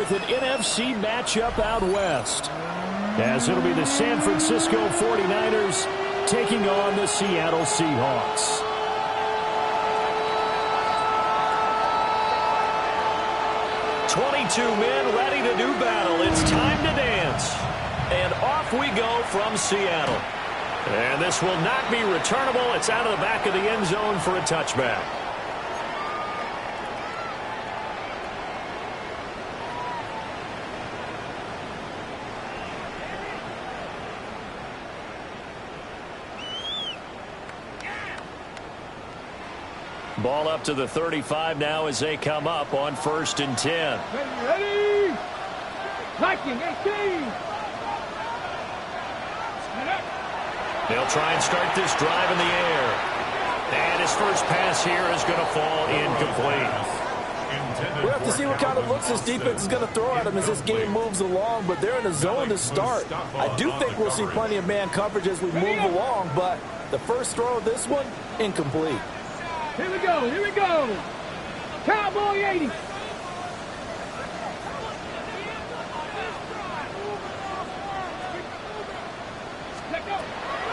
with an NFC matchup out west, as it'll be the San Francisco 49ers taking on the Seattle Seahawks. "22 men ready to do battle. It's time to dance." And off we go from Seattle. And this will not be returnable. It's out of the back of the end zone for a touchback. Ball up to the 35 now as they come up on 1st and 10. Ready? Viking 18. They'll try and start this drive in the air. And his first pass here is going to fall incomplete. We'll have to see what kind of looks this defense is going to throw at him as this game moves along, but they're in a zone to start. I do think we'll see plenty of man coverage as we move along, but the first throw of this one, incomplete. Here we go, here we go. Cowboy 80.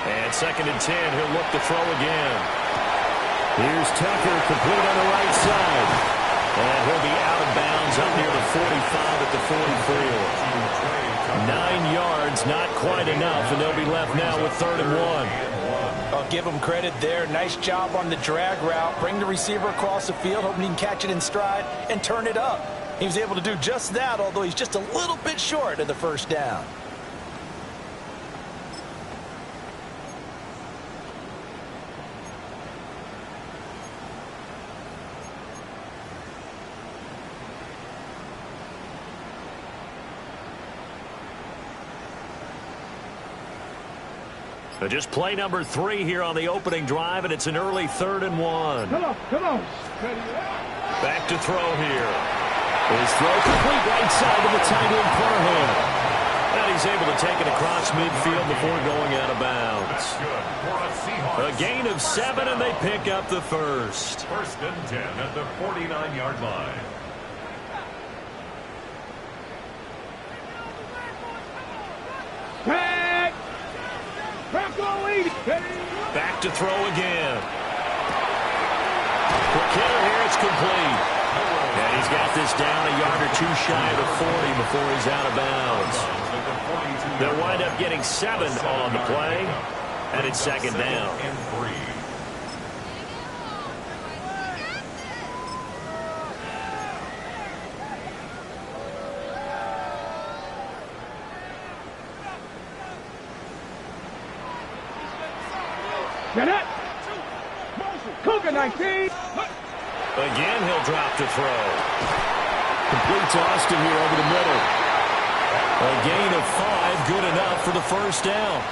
And 2nd and 10, he'll look to throw again. Here's Tucker, complete on the right side. And he'll be out of bounds up near the 45 at the 44. 9 yards, not quite enough, and they'll be left now with 3rd and 1. I'll give him credit there. Nice job on the drag route. Bring the receiver across the field, hoping he can catch it in stride and turn it up. He was able to do just that, although he's just a little bit short of the first down. Just play number 3 here on the opening drive, and it's an early 3rd and 1. Come on, come on. Back to throw here. His throw complete right side to the tight end Parham. And he's able to take it across midfield before going out of bounds. A gain of 7, and they pick up the first. 1st and 10 at the 49-yard line. Back to throw again. Quick hitter here, it's complete. And he's got this down a yard or 2 shy of the 40 before he's out of bounds. They'll wind up getting 7 on the play, and it's 2nd down. Get it! Cougar 19! Again, he'll drop to throw. Complete to Austin here over the middle. A gain of 5, good enough for the first down.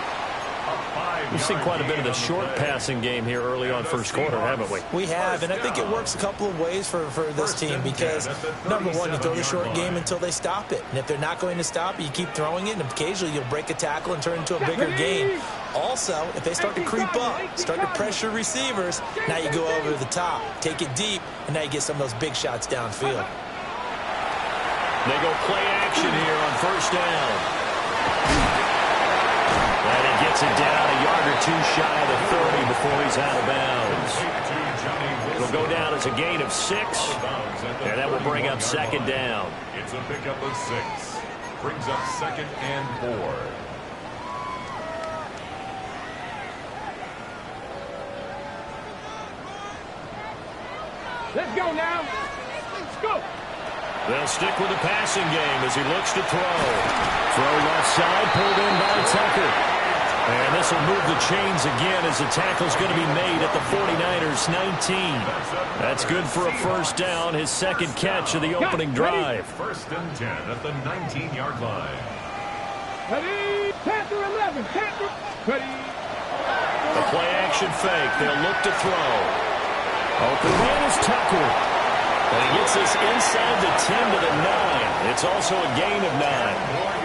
We've seen quite a bit of the short passing game here early on first quarter, haven't we? We have, and I think it works a couple of ways for this team because, number one, you throw the short game until they stop it. And if they're not going to stop it, you keep throwing it, and occasionally you'll break a tackle and turn it into a bigger gain. Also, if they start to creep up, start to pressure receivers, now you go over the top, take it deep, and now you get some of those big shots downfield. They go play action here on first down. And he gets it down a yard or 2 shy of the 30 before he's out of bounds. It'll go down as a gain of 6, and that will bring up 2nd down. It's a pickup of 6. Brings up 2nd and 4. Let's go now. Let's go. They'll stick with the passing game as he looks to throw. Throw left side, pulled in by Tucker. And this will move the chains again as the tackle's going to be made at the 49ers 19. That's good for a first down, his 2nd catch of the opening drive. 1st and 10 at the 19-yard line. Ready? Panther 11. Panther. Ready? A play action fake. They'll look to throw. Open man is Tucker. And he gets this inside the 10 to the 9. It's also a gain of 9.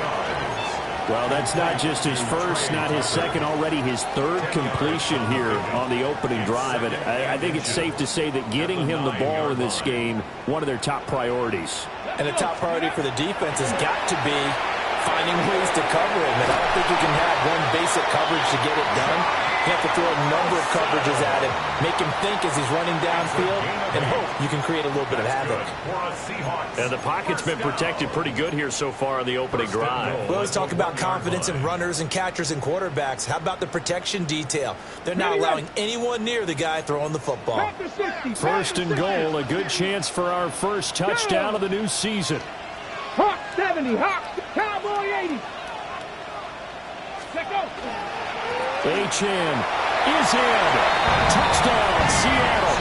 Well, that's not just his first, not his second, already his 3rd completion here on the opening drive. And I think it's safe to say that getting him the ball in this game, one of their top priorities. And the top priority for the defense has got to be finding ways to cover him. And I don't think you can have one basic coverage to get it done. You have to throw a number of coverages at him, make him think as he's running downfield, and hope you can create a little bit of havoc. And the pocket's been protected pretty good here so far in the opening drive. We always talk about confidence in runners and catchers and quarterbacks. How about the protection detail? They're not allowing anyone near the guy throwing the football. First and goal, a good chance for our first touchdown of the new season. Hawk 70, Hawk, Cowboy 80. Let go. HN is in. Touchdown, Seattle.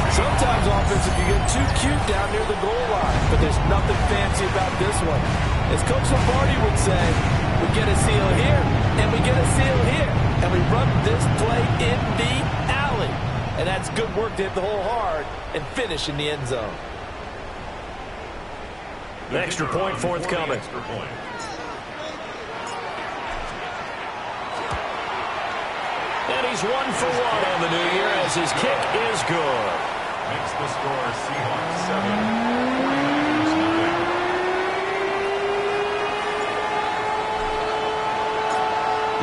Sometimes offensive you get too cute down near the goal line, but there's nothing fancy about this one. As Coach Lombardi would say, we get a seal here, and we get a seal here, and we run this play in the alley. And that's good work to hit the hole hard and finish in the end zone. The extra point forthcoming. And he's 1 for 1 on the new year as his kick is good. Makes the score Seahawks 7, 49ers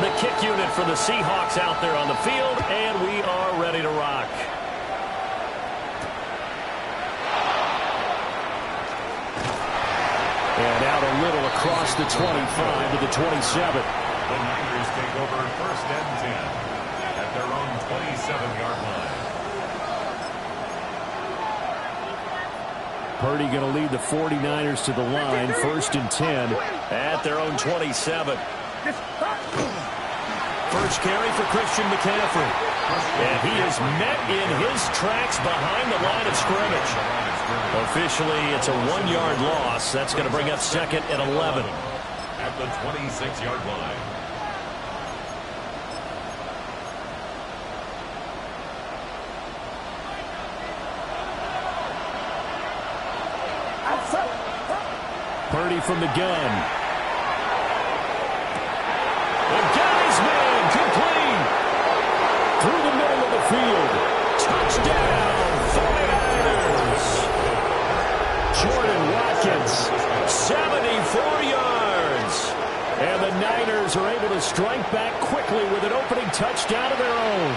9. The kick unit for the Seahawks out there on the field, and we are ready to rock. And out a little across the 25 to the 27. The Niners take over first and 10 at their own 27-yard line. Purdy going to lead the 49ers to the line, first and 10 at their own 27. First carry for Christian McCaffrey. And he is met in his tracks behind the line of scrimmage. Officially, it's a 1-yard loss. That's going to bring up second and 11. At the 26-yard line. Purdy from the gun. And got his man complete. Through the middle of the field. Touchdown, 49ers. Jordan Watkins, 74 yards. And the Niners are able to strike back quickly with an opening touchdown of their own.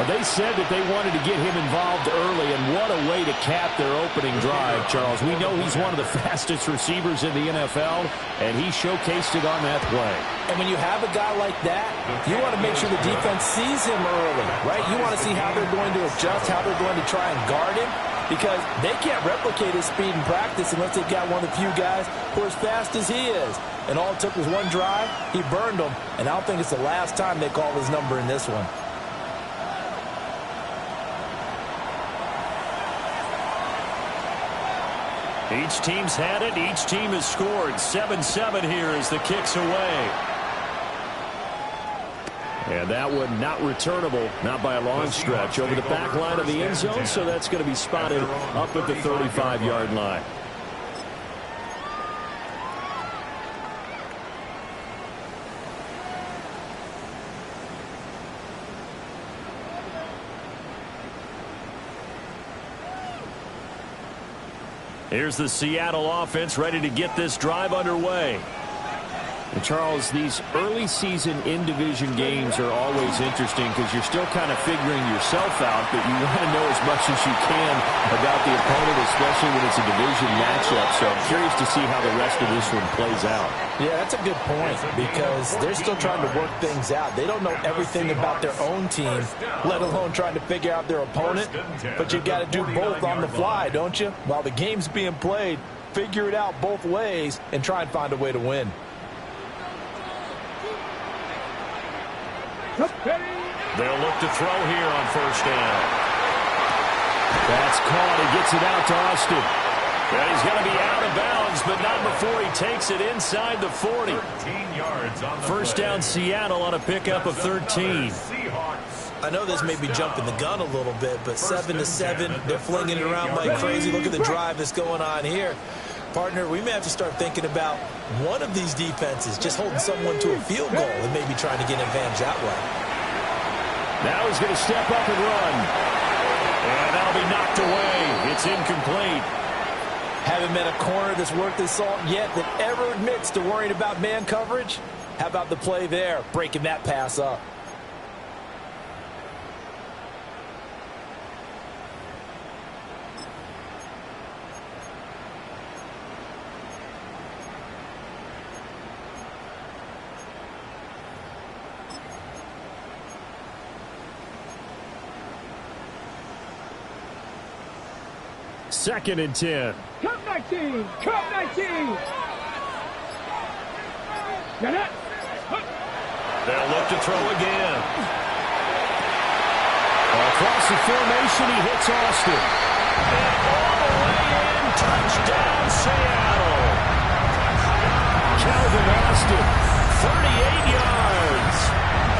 They said that they wanted to get him involved early, and what a way to cap their opening drive, Charles. We know he's one of the fastest receivers in the NFL, and he showcased it on that play. And when you have a guy like that, you want to make sure the defense sees him early, right? You want to see how they're going to adjust, how they're going to try and guard him, because they can't replicate his speed in practice unless they've got one of the few guys who are as fast as he is. And all it took was one drive. He burned them, and I don't think it's the last time they call his number in this one. Each team's had it. Each team has scored. 7-7 here as the kick's away. And that one not returnable, not by a long stretch, over the back line of the end zone, so that's going to be spotted up at the 35-yard line. Here's the Seattle offense ready to get this drive underway. And Charles, these early season in-division games are always interesting because you're still kind of figuring yourself out, but you want to know as much as you can about the opponent, especially when it's a division matchup. So I'm curious to see how the rest of this one plays out. Yeah, that's a good point because they're still trying to work things out. They don't know everything about their own team, let alone trying to figure out their opponent. But you've got to do both on the fly, don't you? While the game's being played, figure it out both ways and try and find a way to win. They'll look to throw here on first down. That's caught. He gets it out to Austin. And he's going to be out of bounds, but not before he takes it inside the 40. 13 yards on the First down Seattle on a pickup of 13. I know this may be jumping the gun a little bit, but 7-7, they're flinging it around like crazy. Look at the drive that's going on here. Partner, we may have to start thinking about one of these defenses just holding someone to a field goal and maybe trying to get an advantage that way. Now he's going to step up and run. And that'll be knocked away. It's incomplete. Haven't met a corner that's worth his salt yet that ever admits to worrying about man coverage. How about the play there, breaking that pass up? Second and 10. Cup 19. Cup 19. Get it. They'll look to throw again. Across the formation, he hits Austin. And all the way in, touchdown Seattle. Calvin Austin, 38 yards.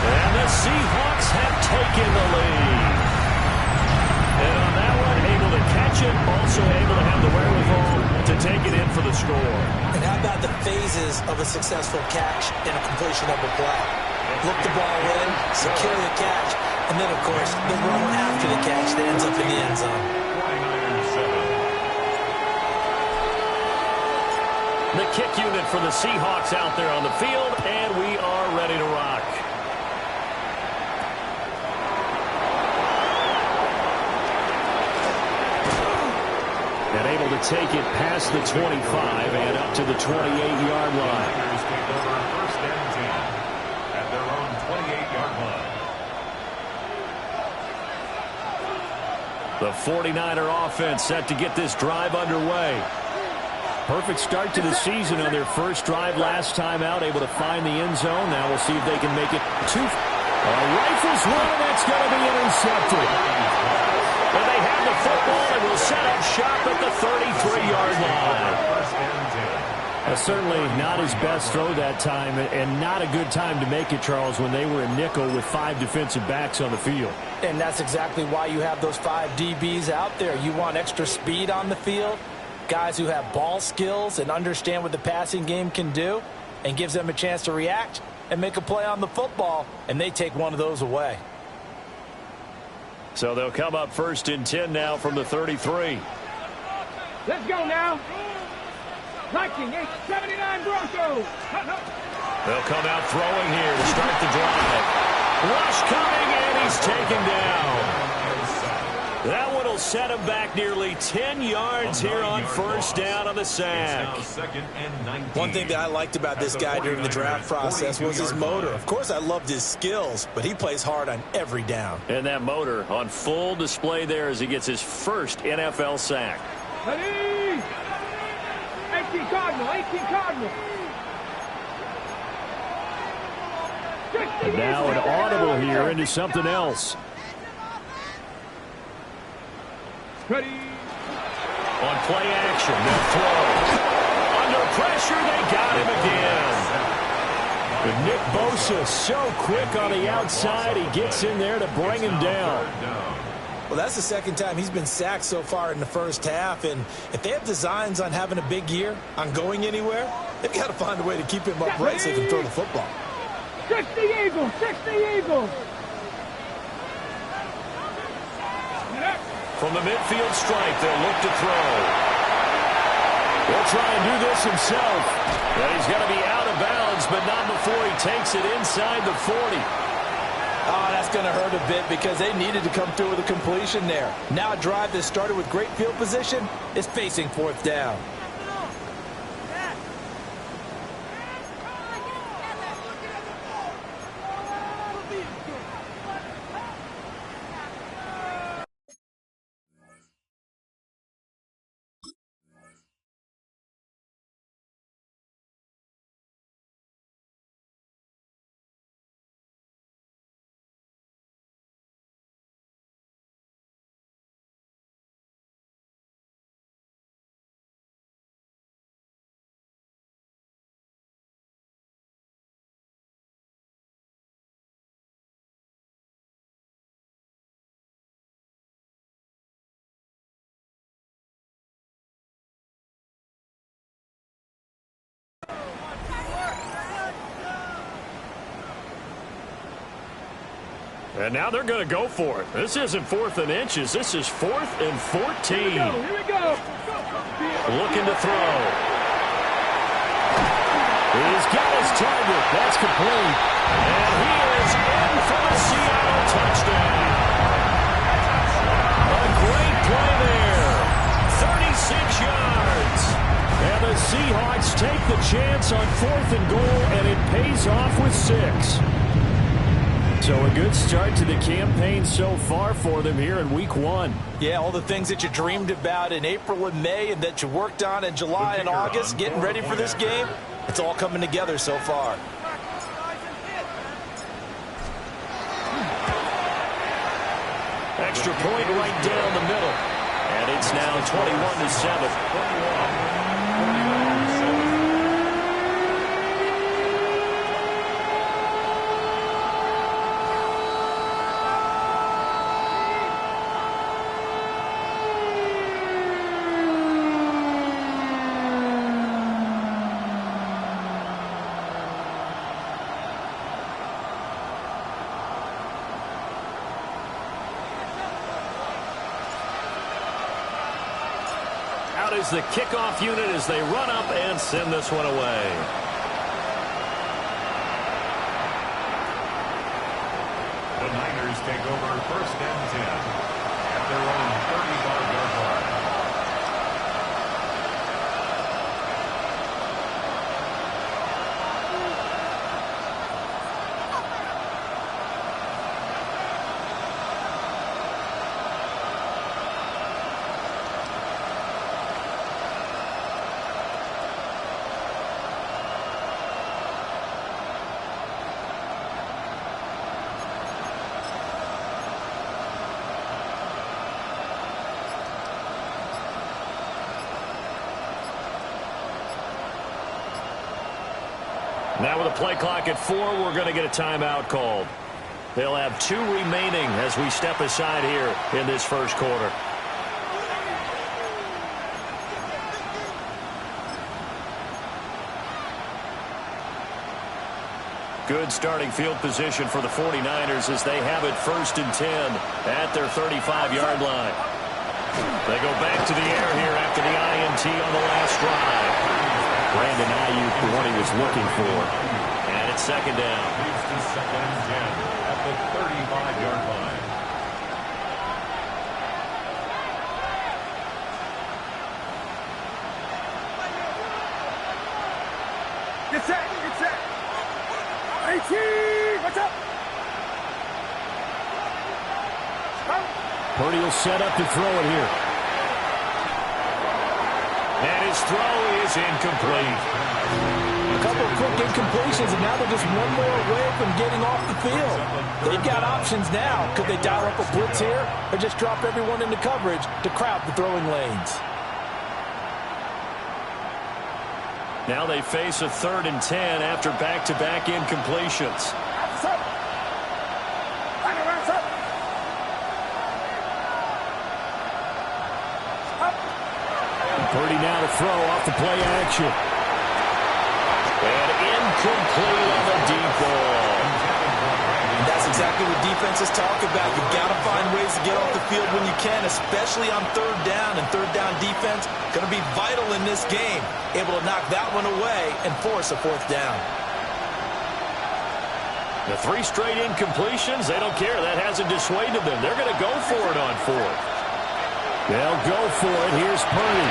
And the Seahawks have taken the lead. And on that one, able to catch it, also able to have the wherewithal to take it in for the score. And how about the phases of a successful catch and a completion of a play? Look the ball in, secure the catch, and then, of course, the run after the catch that ends up in the end zone. The kick unit for the Seahawks out there on the field, and we are ready to rock. And able to take it past the 25 and up to the 28-yard line. Take over first and 10 at their own 28-yard line. The 49er offense set to get this drive underway. Perfect start to the season on their first drive last time out, able to find the end zone. Now we'll see if they can make it two. Rifles one, and that's going to be intercepted. But they have the football and will set up shop at the 33-yard line. Certainly not his best throw that time, and not a good time to make it, Charles, when they were in nickel with 5 defensive backs on the field. And that's exactly why you have those 5 DBs out there. You want extra speed on the field, guys who have ball skills and understand what the passing game can do, and gives them a chance to react and make a play on the football, and they take one of those away. So they'll come up first and 10 now from the 33. Let's go now. 1979 Broncos. They'll come out throwing here to start the drive. Rush coming, and he's taken down. That one will set him back nearly 10 yards here on first down on the sack. One thing that I liked about this guy during the draft process was his motor. Of course, I loved his skills, but he plays hard on every down. And that motor on full display there as he gets his first NFL sack. Ready? 18 Cardinal, 18 Cardinal. And now an audible here into something else. Ready? On play action, they'll throw. Under pressure, they got him again. But Nick Bosa so quick on the outside, he gets in there to bring him down. Well, that's the second time he's been sacked so far in the first half, and if they have designs on having a big year, on going anywhere, they've got to find a way to keep him upright so he can throw the football. 60 Eagles, 60 Eagles. From the midfield stripe, they'll look to throw. He'll try and do this himself. But he's going to be out of bounds, but not before he takes it inside the 40. Oh, that's going to hurt a bit because they needed to come through with a completion there. Now a drive that started with great field position is facing fourth down. And now they're going to go for it. This isn't 4th and inches. This is 4th and 14. Here we go. Looking to throw. He's got his target. That's complete. And he is in for the Seattle touchdown. A great play there. 36 yards. And the Seahawks take the chance on 4th and goal, and it pays off with 6. So a good start to the campaign so far for them here in Week 1. Yeah, all the things that you dreamed about in April and May and that you worked on in July and August, getting ready for this game, it's all coming together so far. Extra point right down the middle. And it's now 21-7. Out is the kickoff unit as they run up and send this one away. The Niners take over 1st and 10 at their own 35-yard line. Now with a play clock at 4, we're going to get a timeout called. They'll have 2 remaining as we step aside here in this first quarter. Good starting field position for the 49ers as they have it 1st and 10 at their 35-yard line. They go back to the air here after the INT on the last drive. Brandon Ayuk, the one he was looking for. And it's 2nd down. Leads to 2nd and 10 at the 35-yard line. Get set. 18. What's up? Purdy will set up to throw it here. And his throw is incomplete. A couple of quick incompletions, and now they're just one more away from getting off the field. They've got options now. Could they dial up a blitz here or just drop everyone into coverage to crowd the throwing lanes? Now they face a 3rd and 10 after back-to-back incompletions. Purdy now to throw off the play action. And incomplete on the deep ball. That's exactly what defenses talk about. You've got to find ways to get off the field when you can, especially on 3rd down. And 3rd down defense going to be vital in this game. Able to knock that one away and force a 4th down. The 3 straight incompletions, they don't care. That hasn't dissuaded them. They're going to go for it on 4th. They'll go for it. Here's Purdy.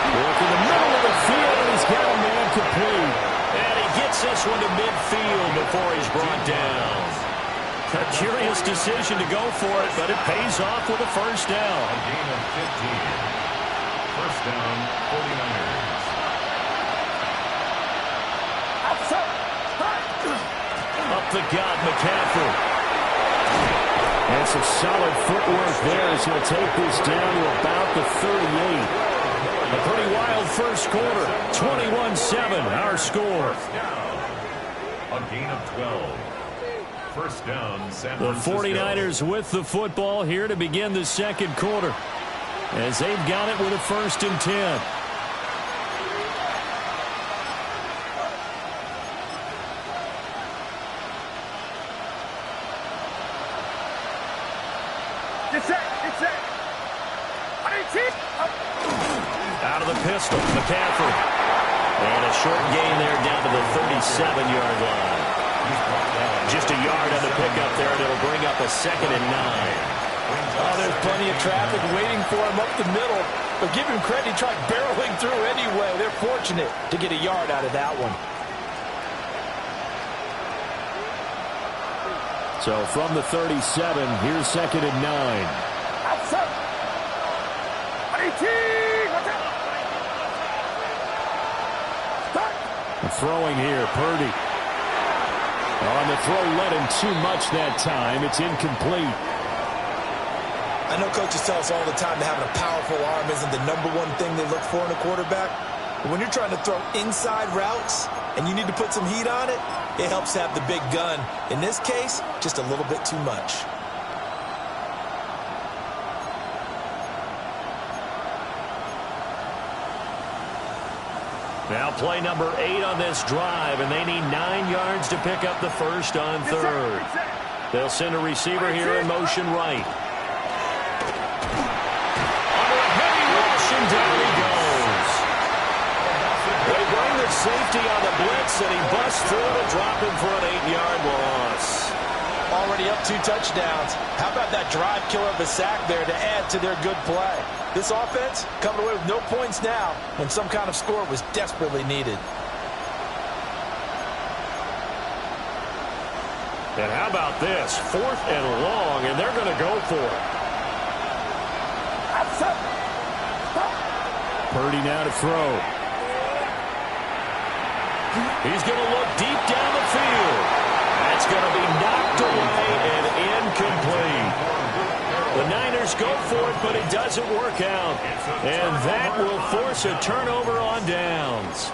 Work in the middle of the field, and he's got a man complete. And he gets this one to midfield before he's brought down. A curious decision to go for it, but it pays off with a 1st down. A gain of 15. 1st down, 49ers. Up the gut, McCaffrey. And some solid footwork there as he'll take this down to about the 38. A pretty wild first quarter. 21-7, our score. A gain of 12. 1st down, San The Francisco. 49ers with the football here to begin the 2nd quarter, as they've got it with a 1st and 10. Out of the pistol, McCaffrey. And a short gain there down to the 37-yard line. Just a yard on the pickup there, and it'll bring up a 2nd and 9. Oh, there's plenty of traffic waiting for him up the middle. But give him credit, he tried barreling through anyway. They're fortunate to get a yard out of that one. So from the 37, here's 2nd and 9. Throwing here, Purdy. On the throw, led him too much that time. It's incomplete. I know coaches tell us all the time that having a powerful arm isn't the #1 thing they look for in a quarterback. But when you're trying to throw inside routes and you need to put some heat on it, it helps to have the big gun. In this case, just a little bit too much. Now play number 8 on this drive, and they need 9 yards to pick up the first on 3rd. They'll send a receiver here in motion right. Under a heavy rush, and down he goes. They bring the safety on the blitz, and he busts through to drop him for an 8-yard loss. Already up 2 touchdowns. How about that drive killer of a sack there to add to their good play? This offense coming away with no points now when some kind of score was desperately needed. And how about this? 4th and long, and they're going to go for it. Purdy now to throw. He's going to look deep down the field. That's going to be knocked away and incomplete. The Niners go for it, but it doesn't work out. And that will force a turnover on downs.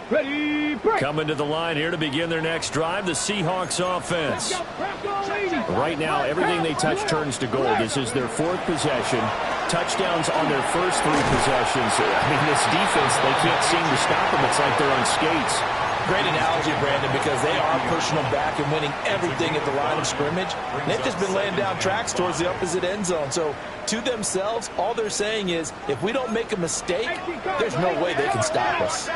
Ready, break. Coming to the line here to begin their next drive, the Seahawks offense. Right now, everything they touch turns to gold. This is their 4th possession. Touchdowns on their first 3 possessions. I mean, this defense, they can't seem to stop them. It's like they're on skates. Great analogy, Brandon, because they are pushing them back and winning everything at the line of scrimmage. And they've just been laying down tracks towards the opposite end zone. So, to themselves, all they're saying is, if we don't make a mistake, there's no way they can stop us.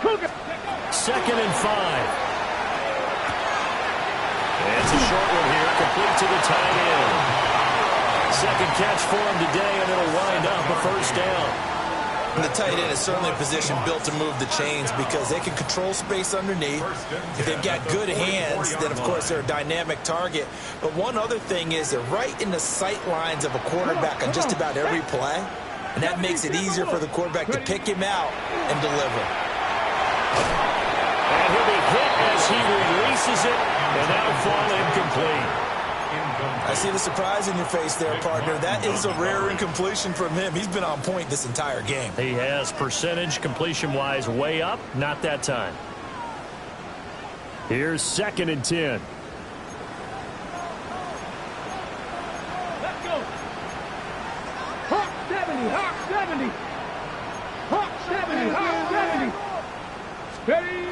2nd and 5. And it's a short one here, complete to the tight end. 2nd catch for him today, and it'll wind up a first down. And the tight end is certainly a position built to move the chains because they can control space underneath. If they've got good hands, then, of course, they're a dynamic target. But one other thing is they're right in the sight lines of a quarterback on just about every play. And that makes it easier for the quarterback to pick him out and deliver. And he'll be hit as he releases it, and that'll fall incomplete. I see the surprise in your face there, partner. That is a rare incompletion from him. He's been on point this entire game. He has percentage completion-wise way up, not that time. Here's 2nd and 10. Let's go. Hawk 70, Hawk 70. Hawk 70, Hawk 70. Ready.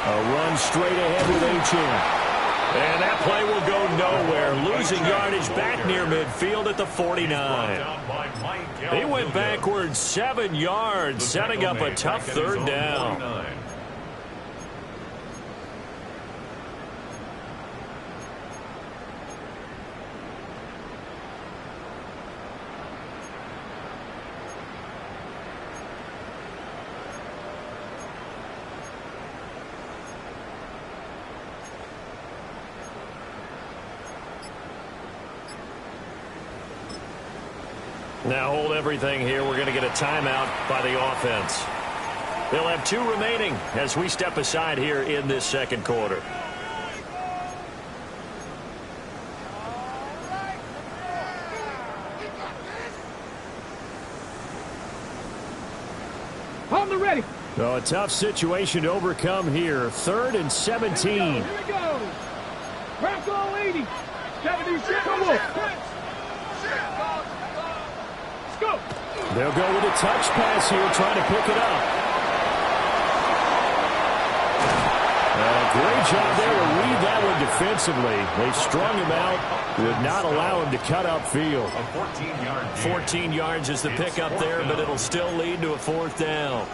A run straight ahead with H.M. And that play will go nowhere. Losing yardage back near midfield at the 49. He went backwards 7 yards, setting up a tough 3rd down. Now hold everything here. We're going to get a timeout by the offense. They'll have 2 remaining as we step aside here in this 2nd quarter. On the ready. So a tough situation to overcome here. 3rd and 17. Here we go. Bronco 80. 76. Come on. Go. They'll go with a touch pass here, trying to pick it up. good job there to read that one defensively. They strung him out, would not allow him to cut upfield. A 14-yard gain. 14 yards is the pickup there, but it'll still lead to a fourth down.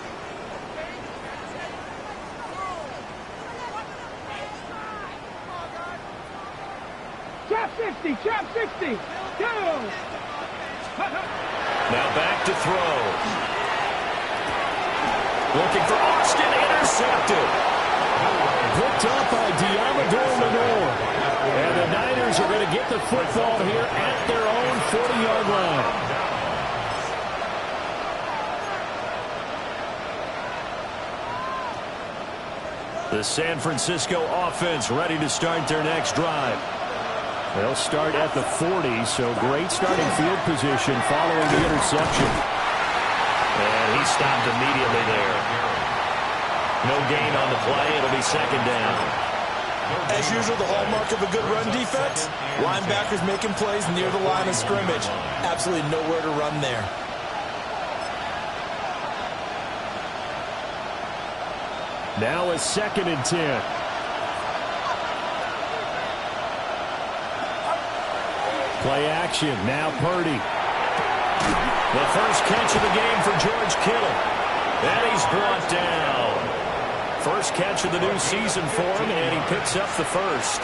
Trap 60, trap 60. Go. Now back to throw. Looking for Austin, intercepted. Picked up by Diamador Lenore. And the Niners are going to get the football here at their own 40-yard line. The San Francisco offense ready to start their next drive. They'll start at the 40, so great starting field position following the interception. And he stopped immediately there. No gain on the play. It'll be second down. As usual, the hallmark of a good run defense, linebackers making plays near the line of scrimmage. Absolutely nowhere to run there. Now a 2nd and 10. Play action. Now Purdy. The first catch of the game for George Kittle. And he's brought down. First catch of the new season for him, and he picks up the first.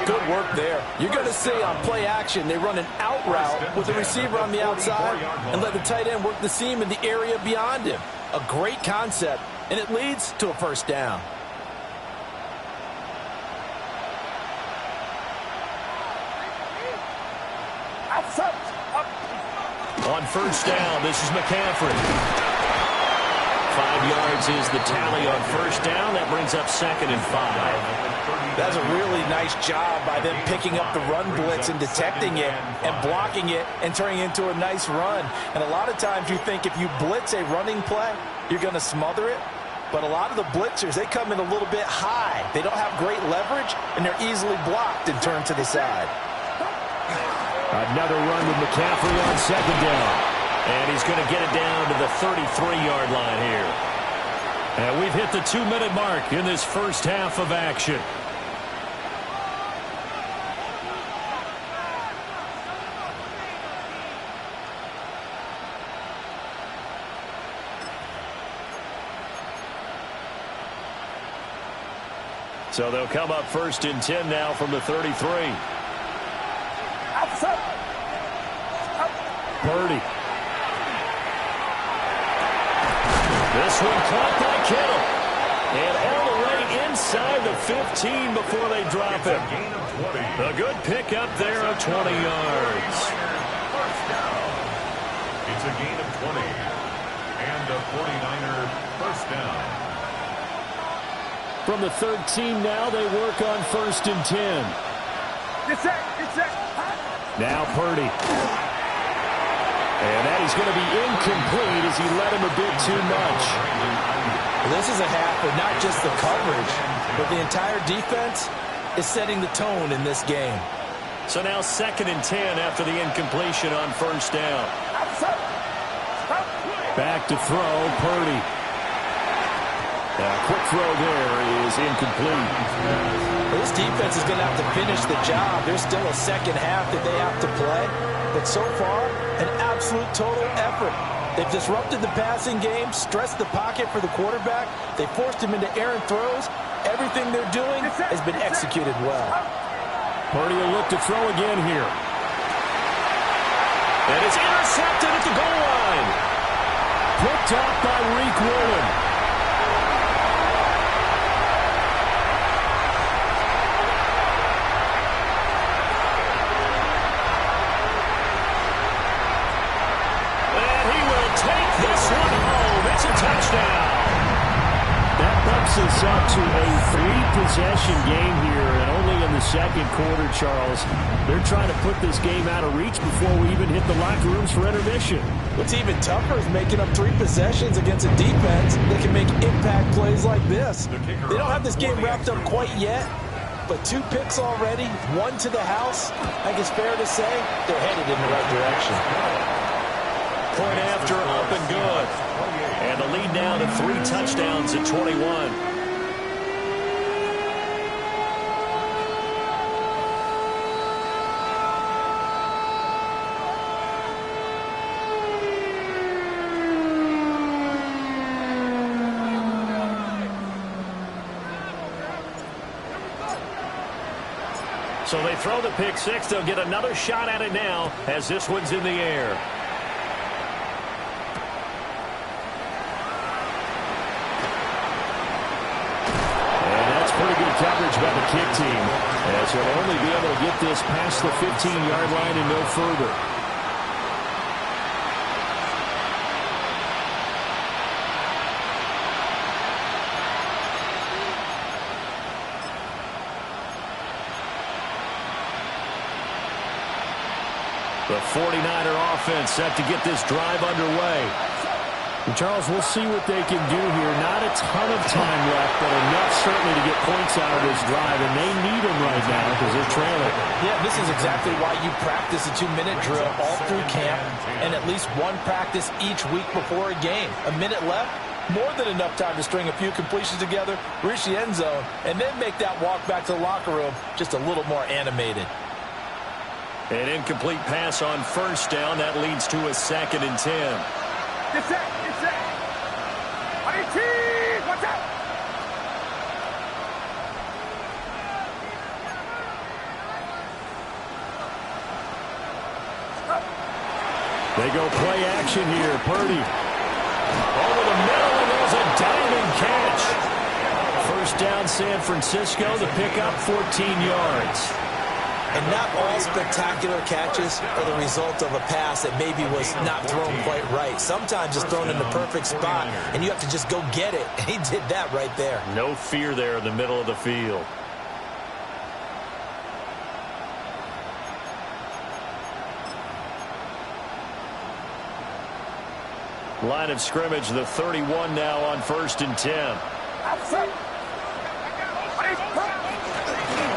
Good work there. You're going to see on play action, they run an out route with the receiver on the outside and let the tight end work the seam in the area beyond him. A great concept, and it leads to a first down. On first down, this is McCaffrey. 5 yards is the tally on first down. That brings up 2nd and 5. That's a really nice job by them picking up the run blitz and detecting it and blocking it and turning it into a nice run. And a lot of times you think if you blitz a running play, you're going to smother it. But a lot of the blitzers, they come in a little bit high. They don't have great leverage, and they're easily blocked and turned to the side. Another run with McCaffrey on 2nd down. And he's going to get it down to the 33-yard line here. And we've hit the 2-minute mark in this first half of action. So they'll come up 1st and 10 now from the 33. Purdy. This one caught by Kittle. And all the way inside the 15 before they drop him. A good pickup there of 20 yards. It's a gain of 20. And a 49er first down. From the 13 now, they work on 1st and 10. Get set, get set. Now Purdy. And that is going to be incomplete as he led him a bit too much. This is a half of not just the coverage, but the entire defense is setting the tone in this game. So now 2nd and 10 after the incompletion on first down. Back to throw, Purdy. Quick throw there is incomplete. Well, this defense is going to have to finish the job. There's still a second half that they have to play. But so far, an absolute total effort. They've disrupted the passing game, stressed the pocket for the quarterback. They forced him into errant throws. Everything they're doing has been executed well. Purdy will look to throw again here. And it's intercepted at the goal line. Picked up by Reek Woolen. Us up to a 3-possession game here, and only in the second quarter, Charles. They're trying to put this game out of reach before we even hit the locker rooms for intermission. What's even tougher is making up 3 possessions against a defense that can make impact plays like this. They don't have this game wrapped up quite yet, but 2 picks already, 1 to the house. I think it's fair to say they're headed in the right direction. Point after, up and good. And the lead now to 3 touchdowns at 21. So they throw the pick six. They'll get another shot at it now as this one's in the air. And that's pretty good coverage by the kick team, as they'll only be able to get this past the 15-yard line and no further. The 49er offense set to get this drive underway. And Charles, we'll see what they can do here. Not a ton of time left, but enough certainly to get points out of this drive, and they need them right now because they're trailing. Yeah, this is exactly why you practice a 2-minute drill all through camp and at least one practice each week before a game. A minute left, more than enough time to string a few completions together, reach the end zone, and then make that walk back to the locker room just a little more animated. An incomplete pass on first down. That leads to a 2nd and 10. Get set. Get set. Watch out. They go play action here. Purdy. Over the middle, and there's a diamond catch. First down, San Francisco. The pickup, 14 yards. And not all spectacular catches are the result of a pass that maybe was not thrown quite right. Sometimes it's thrown in the perfect spot, and you have to just go get it. And he did that right there. No fear there in the middle of the field. Line of scrimmage, the 31 now on 1st and 10.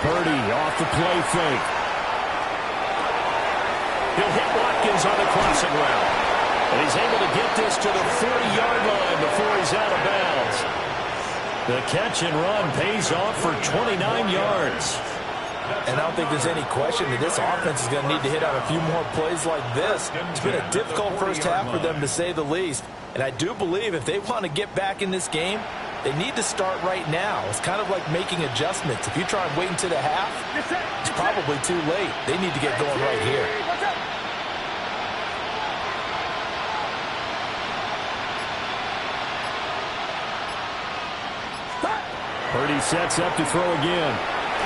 Purdy off the play fake. He'll hit Watkins on the crossing route. And he's able to get this to the 40-yard line before he's out of bounds. The catch and run pays off for 29 yards. And I don't think there's any question that this offense is going to need to hit out a few more plays like this. It's been a difficult first half for them, to say the least. And I do believe if they want to get back in this game, they need to start right now. It's kind of like making adjustments. If you try and wait until the half, it's probably too late. They need to get going right here. Purdy sets up to throw again.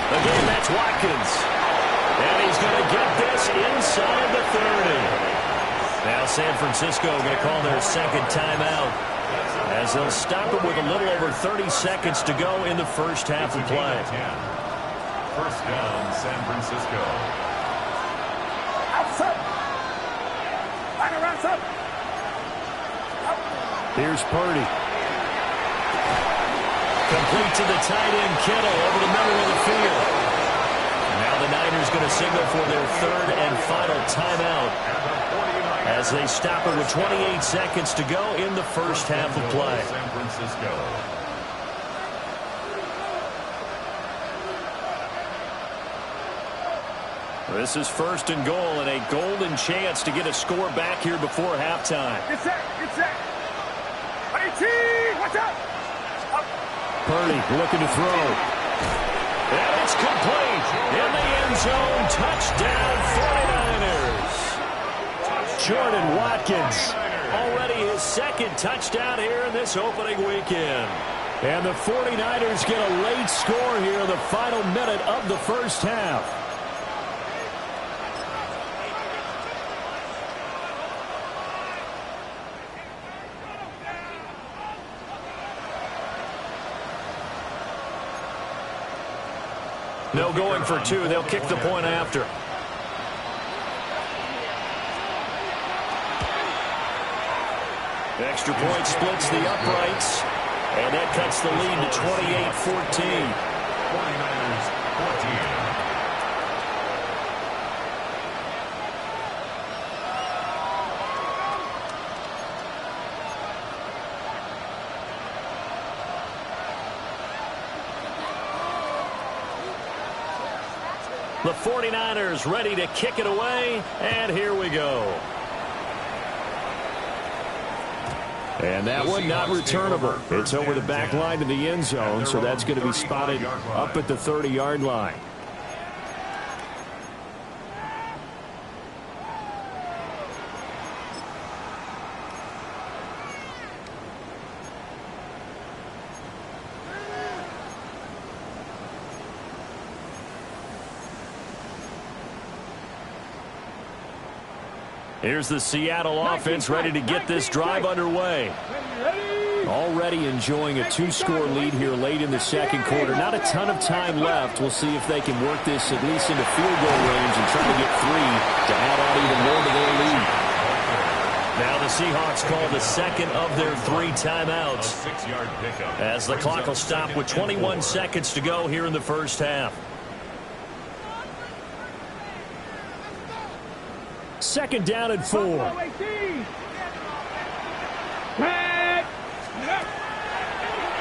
Again, that's Watkins. And he's going to get this inside the 30. Now San Francisco going to call their 2nd timeout, as they'll stop it with a little over 30 seconds to go in the first half of play. First down, San Francisco. Here's Purdy. Complete to the tight end, Kittle, over the middle of the field. Now the Niners going to signal for their 3rd and final timeout, as they stop it with 28 seconds to go in the first half of play. San Francisco. This is 1st and goal, and a golden chance to get a score back here before halftime. Get set. Get set. Watch out. Purdy looking to throw. And it's complete. In the end zone. Touchdown, 49ers. Jordan Watkins, already his 2nd touchdown here in this opening weekend. And the 49ers get a late score here in the final minute of the first half. No going for 2. They'll kick the point after. Extra point splits the uprights, and that cuts the lead to 28-14. 49ers 14. The 49ers ready to kick it away, and here we go. And that one not returnable. It's over the back line to the end zone, so that's going to be spotted up at the 30-yard line. Here's the Seattle offense ready to get this drive underway. Already enjoying a 2-score lead here late in the second quarter. Not a ton of time left. We'll see if they can work this at least into field goal range and try to get 3 to add on even more to their lead. Now the Seahawks call the second of their 3 timeouts as the clock will stop with 21 seconds to go here in the first half. Second down and 4.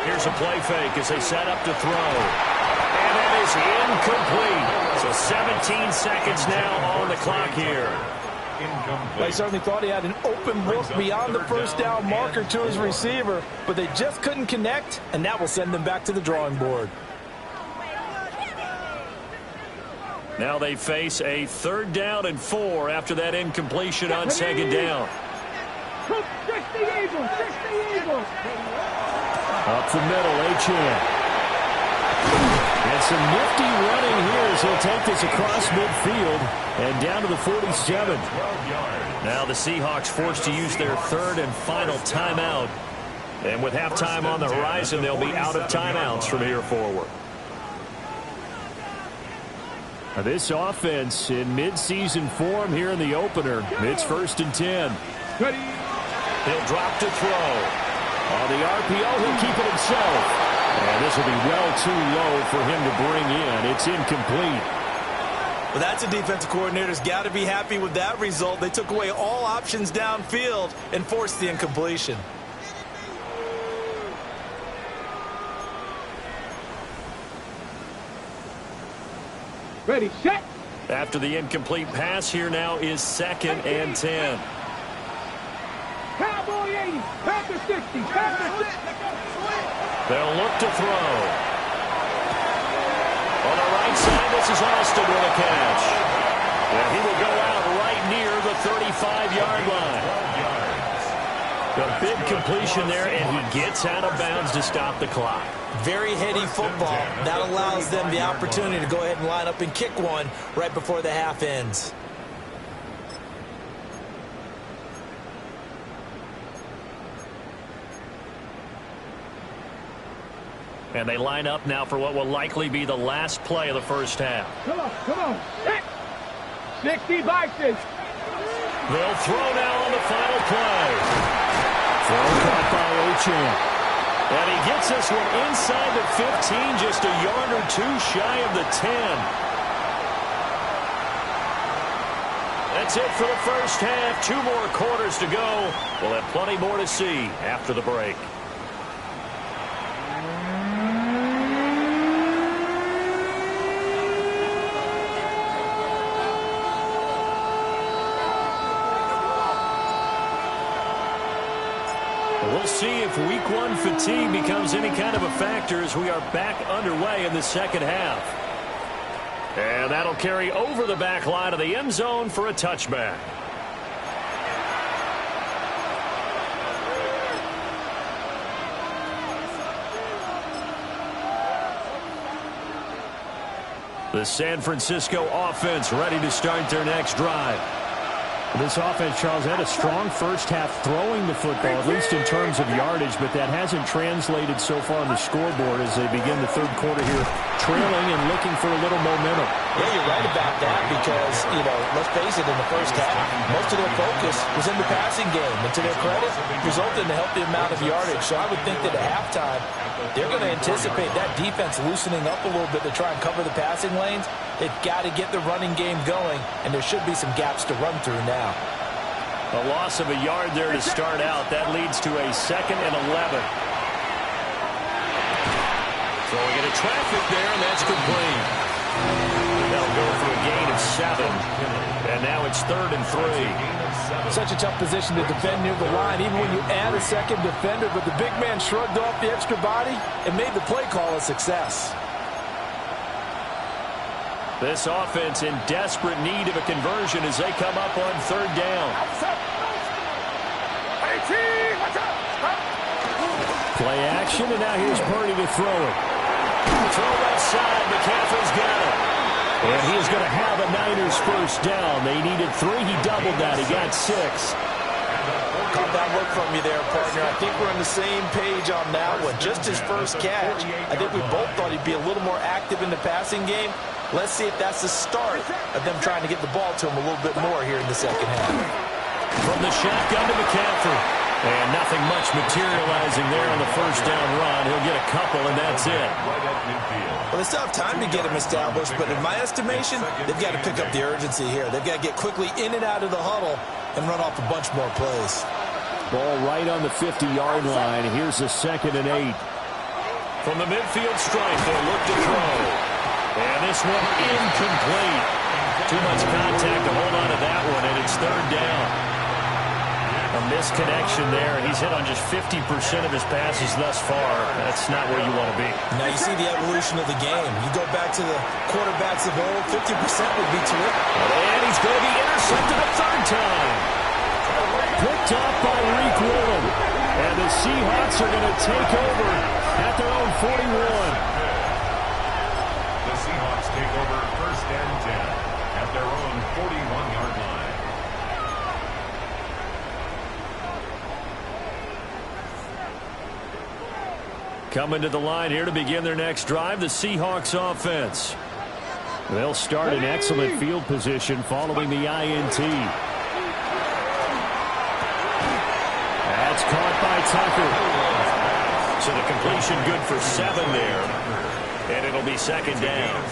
Here's a play fake as they set up to throw. And that is incomplete. So 17 seconds now on the clock here. They certainly thought he had an open look beyond the first down marker to his receiver, but they just couldn't connect, and that will send them back to the drawing board. Now they face a 3rd down and 4 after that incompletion on second down. Up the middle, A-Chan. And some nifty running here as he'll take this across midfield and down to the 47. Now the Seahawks forced to use their 3rd and final timeout. And with halftime on the horizon, they'll be out of timeouts from here forward. This offense in midseason form here in the opener. It's 1st and 10. He'll drop to throw. On the RPO, he'll keep it himself. And this will be well too low for him to bring in. It's incomplete. Well, that's a defensive coordinator's got to be happy with that result. They took away all options downfield and forced the incompletion. Ready, set. After the incomplete pass, here now is 2nd and 10. Cowboy 80, Panther 60, Panther 60. They'll look to throw. On the right side, this is Austin with a catch. And he will go out right near the 35-yard line. A big completion there, and he gets out of bounds to stop the clock. Very heady football. That allows them the opportunity to go ahead and line up and kick one right before the half ends. And they line up now for what will likely be the last play of the first half. Come on, set. 60 boxes. They'll throw now on the final play. Throw caught by Ochan. And he gets this one inside the 15, just a yard or 2 shy of the 10. That's it for the first half. 2 more quarters to go. We'll have plenty more to see after the break. We'll see if Week 1 fatigue becomes any kind of a factor as we are back underway in the second half. And that'll carry over the back line of the end zone for a touchback. The San Francisco offense ready to start their next drive. This offense, Charles, had a strong first half throwing the football, at least in terms of yardage, but that hasn't translated so far on the scoreboard as they begin the third quarter here, trailing and looking for a little momentum. Yeah, you're right about that because, let's face it, in the first half, most of their focus was in the passing game. And to their credit, resulted in a healthy amount of yardage. So I would think that at halftime, they're going to anticipate that defense loosening up a little bit to try and cover the passing lanes. They've got to get the running game going, and there should be some gaps to run through now. A loss of a yard there to start out. That leads to a 2nd and 11. Throwing into traffic there, and that's complete. They'll go for a gain of 7. And now it's 3rd and 3. Such a tough position to defend near the line, even when you add a second defender, but the big man shrugged off the extra body and made the play call a success. This offense in desperate need of a conversion as they come up on 3rd down. Play action, and now here's Purdy to throw it. Throw left side. McCaffrey's got it. And he is going to have a Niners first down. They needed 3. He doubled that. He got 6. Caught that look from you there, partner. I think we're on the same page on that one. Just his first catch. I think we both thought he'd be a little more active in the passing game. Let's see if that's the start of them trying to get the ball to him a little bit more here in the second half. From the shotgun to McCaffrey. And nothing much materializing there on the first down run. He'll get a couple, and that's it. Well, they still have time to get him established, but in my estimation, they've got to pick up the urgency here. They've got to get quickly in and out of the huddle and run off a bunch more plays. Ball right on the 50-yard line. Here's a 2nd and 8. From the midfield stripe, they'll look to throw. And this one incomplete. Too much contact to hold on to that one, and it's 3rd down. A misconnection there. He's hit on just 50% of his passes thus far. That's not where you want to be. Now you see the evolution of the game. You go back to the quarterbacks of old, 50% would be terrific. And he's going to be intercepted a 3rd time. Picked up by Reek Willen. And the Seahawks are going to take over at their own 41. The Seahawks take over 1st and 10 at their own 41-yard line. Coming to the line here to begin their next drive, the Seahawks offense. They'll start in excellent field position following the INT. That's caught by Tucker. So the completion good for 7 there. And it'll be 2nd down.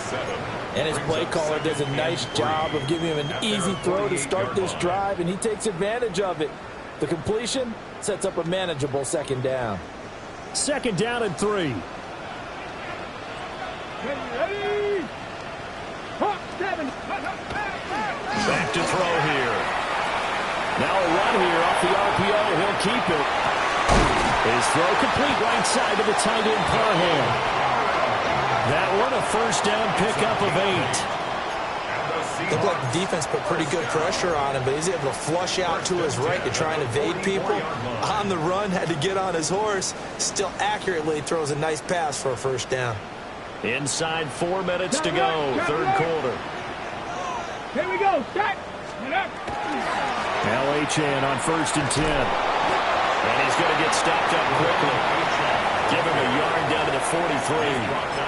And his play caller does a nice job of giving him an easy throw to start this drive, and he takes advantage of it. The completion sets up a manageable 2nd down. 2nd down and 3. Ready? Hawk 7. Back to throw here. Now a run here off the RPO. He'll keep it. His throw complete right side to the tight end Parham. That one a 1st down pickup of 8. Looked like the defense put pretty good pressure on him, but he's able to flush out to his right to try and evade people. On the run, had to get on his horse. Still accurately throws a nice pass for a 1st down. Inside 4 minutes to go, 3rd quarter. Here we go. Set. LHN on 1st and 10. And he's going to get stopped up quickly. Give him a yard down to the 43.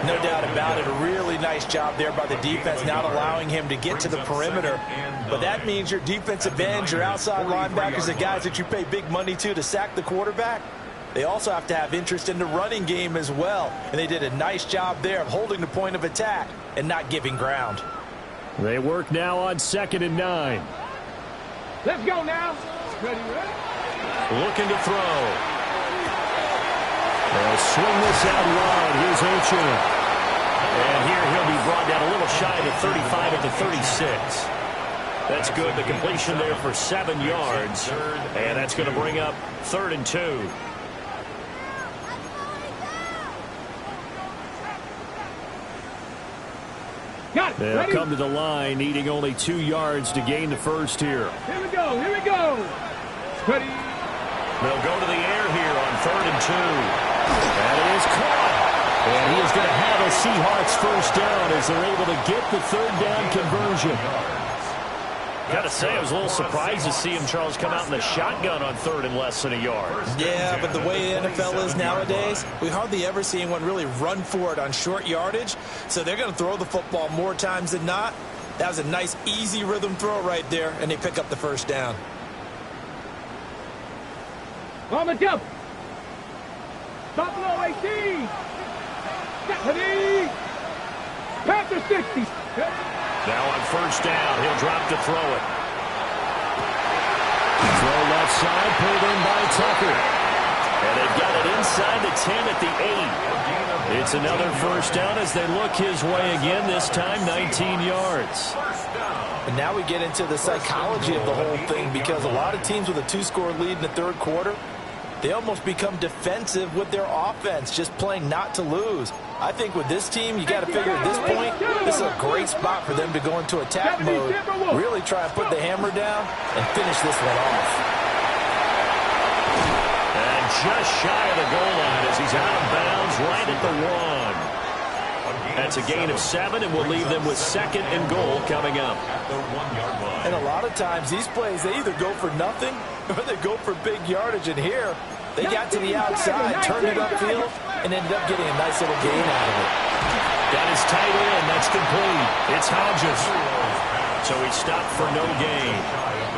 No doubt about it. A really nice job there by the defense, not allowing him to get to the perimeter. But that means your defensive ends, your outside linebackers, the guys that you pay big money to sack the quarterback, they also have to have interest in the running game as well. And they did a nice job there of holding the point of attack and not giving ground. They work now on 2nd and 9. Let's go now. Ready? Looking to throw. They'll swing this out wide. Here's Ochen. And here he'll be brought down a little shy of the 35 at the 36. That's good. The completion there for 7 yards. And that's going to bring up 3rd and 2. Got it. They'll Ready? come to the line, needing only 2 yards to gain the first here. Here we go. Here we go. Ready? They'll go to the air here on 3rd and 2. That is caught. And he is going to have a Seahawks first down as they're able to get the 3rd down conversion. Got to say, I was a little surprised to see him, Charles, come out in the shotgun on 3rd and less than a yard. Yeah, but the way the NFL is nowadays, we hardly ever see anyone really run for it on short yardage. So they're going to throw the football more times than not. That was a nice, easy rhythm throw right there, and they pick up the first down. On the jump. Buffalo 18. Ready? Panther 60. Now on first down, he'll drop to throw it. Throw left side, pulled in by Tucker. And they've got it inside the 10 at the 8. It's another first down as they look his way again, this time 19 yards. And now we get into the psychology of the whole thing, because a lot of teams with a 2-score lead in the 3rd quarter, they almost become defensive with their offense, just playing not to lose. I think with this team, you got to figure at this point, this is a great spot for them to go into attack mode, really try and put the hammer down and finish this one off. And just shy of the goal line as he's out of bounds right at the 1. That's a gain of 7, and we'll leave them with 2nd and goal coming up. And a lot of times these plays, they either go for nothing or they go for big yardage. And here, they got to the outside, turned it upfield, and ended up getting a nice little gain out of it. That is tight end. That's complete. It's Hodges. So he stopped for no gain.